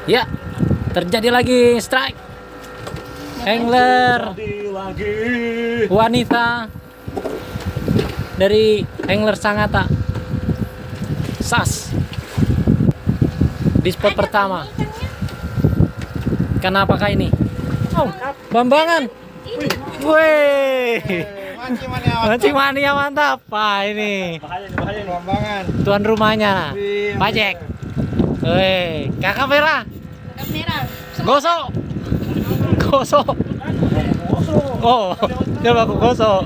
Ya, terjadi lagi strike. Angler wanita dari Angler Sangatta Sas di spot pertama. Kenapakah ini? Oh, Bambangan. Wih, mancing mania mantap. Pak ini Bambangan. tuan rumahnya, Pak Jack. Wih, kakak merah. Gosok. Gosok. Oh, coba aku gosok.